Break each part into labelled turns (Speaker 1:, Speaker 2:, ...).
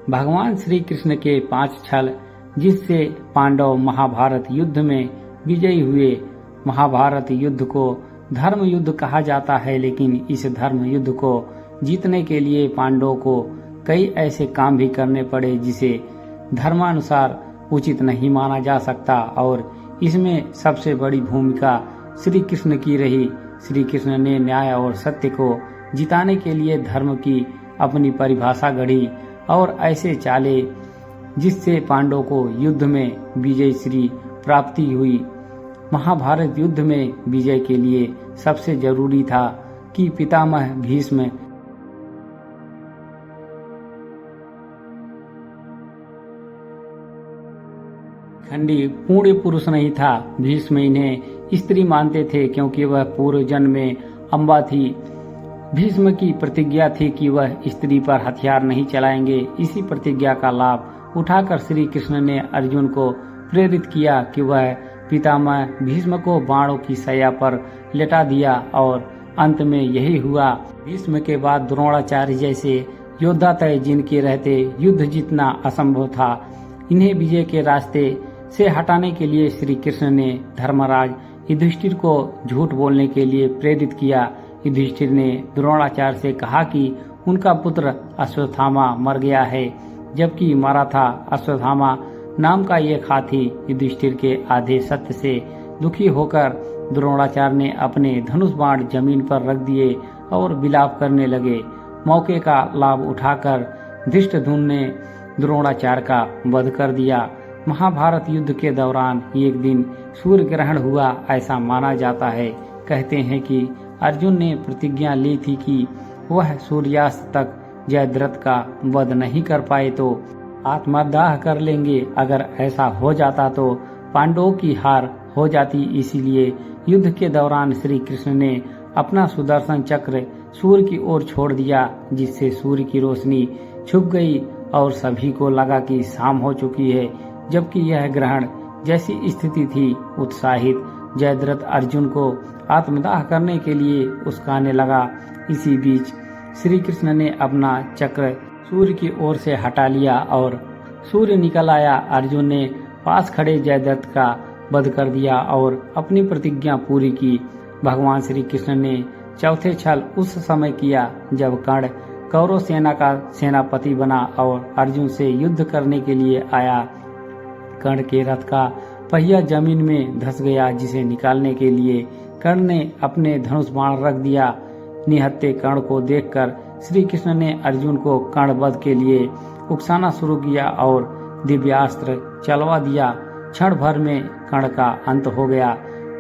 Speaker 1: भगवान श्री कृष्ण के 5 छल जिससे पांडव महाभारत युद्ध में विजयी हुए। महाभारत युद्ध को धर्म युद्ध कहा जाता है, लेकिन इस धर्म युद्ध को जीतने के लिए पांडवों को कई ऐसे काम भी करने पड़े जिसे धर्मानुसार उचित नहीं माना जा सकता, और इसमें सबसे बड़ी भूमिका श्री कृष्ण की रही। श्री कृष्ण ने न्याय और सत्य को जिताने के लिए धर्म की अपनी परिभाषा गढ़ी और ऐसे चाले जिससे पांडवों को युद्ध में विजय श्री प्राप्ति हुई। महाभारत युद्ध में विजय के लिए सबसे जरूरी था कि पितामह भीष्म खंडी पूर्ण पुरुष नहीं था। भीष्म इन्हें स्त्री मानते थे क्योंकि वह पूर्व जन्म में अम्बा थी। भीष्म की प्रतिज्ञा थी कि वह स्त्री पर हथियार नहीं चलाएंगे। इसी प्रतिज्ञा का लाभ उठाकर श्री कृष्ण ने अर्जुन को प्रेरित किया कि वह पितामह भीष्म को बाणों की सैया पर लेटा दिया, और अंत में यही हुआ। भीष्म के बाद द्रोणाचार्य जैसे योद्धा थे जिनके रहते युद्ध जीतना असंभव था। इन्हें विजय के रास्ते से हटाने के लिए श्री कृष्ण ने धर्मराज युधिष्ठिर को झूठ बोलने के लिए प्रेरित किया। युधिष्ठिर ने द्रोणाचार्य से कहा कि उनका पुत्र अश्वत्थामा मर गया है, जबकि मरा था अश्वत्थामा नाम का एक हाथी। युधिष्ठिर के आधे सत्य से दुखी होकर द्रोणाचार्य ने अपने धनुष बाण जमीन पर रख दिए और विलाप करने लगे। मौके का लाभ उठाकर धृष्टद्युम्न ने द्रोणाचार्य का वध कर दिया। महाभारत युद्ध के दौरान एक दिन सूर्य ग्रहण हुआ, ऐसा माना जाता है। कहते हैं कि अर्जुन ने प्रतिज्ञा ली थी कि वह सूर्यास्त तक जयद्रथ का वध नहीं कर पाए तो आत्मदाह कर लेंगे। अगर ऐसा हो जाता तो पांडवों की हार हो जाती। इसीलिए युद्ध के दौरान श्री कृष्ण ने अपना सुदर्शन चक्र सूर्य की ओर छोड़ दिया, जिससे सूर्य की रोशनी छुप गई और सभी को लगा कि शाम हो चुकी है, जबकि यह ग्रहण जैसी स्थिति थी। उत्साहित जयद्रथ अर्जुन को आत्मदाह करने के लिए उस्काने लगा। इसी बीच श्री कृष्ण ने अपना चक्र सूर्य की ओर से हटा लिया और सूर्य निकल आया। अर्जुन ने पास खड़े जयद्रथ का वध कर दिया और अपनी प्रतिज्ञा पूरी की। भगवान श्री कृष्ण ने चौथे छल उस समय किया जब कर्ण कौरव सेना का सेनापति बना और अर्जुन से युद्ध करने के लिए आया। कर्ण के रथ का पहिया जमीन में धंस गया, जिसे निकालने के लिए कर्ण ने अपने धनुष बाण रख दिया। निहत्थे कर्ण को देखकर श्री कृष्ण ने अर्जुन को कर्ण वध के लिए उकसाना शुरू किया और दिव्यास्त्र चलवा दिया। क्षण भर में कर्ण का अंत हो गया।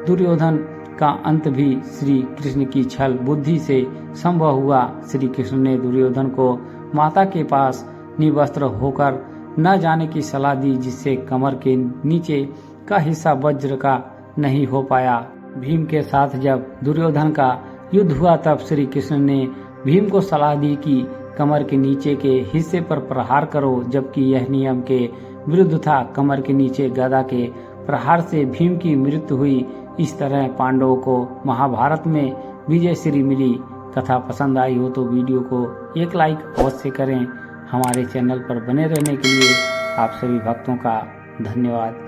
Speaker 1: दुर्योधन का अंत भी श्री कृष्ण की छल बुद्धि से संभव हुआ। श्री कृष्ण ने दुर्योधन को माता के पास निवस्त्र होकर न जाने की सलाह दी, जिससे कमर के नीचे का हिस्सा वज्र का नहीं हो पाया। भीम के साथ जब दुर्योधन का युद्ध हुआ तब श्री कृष्ण ने भीम को सलाह दी कि कमर के नीचे के हिस्से पर प्रहार करो, जबकि यह नियम के विरुद्ध था। कमर के नीचे गदा के प्रहार से भीम की मृत्यु हुई। इस तरह पांडवों को महाभारत में विजय श्री मिली। कथा पसंद आई हो तो वीडियो को एक लाइक अवश्य करें। हमारे चैनल पर बने रहने के लिए आप सभी भक्तों का धन्यवाद।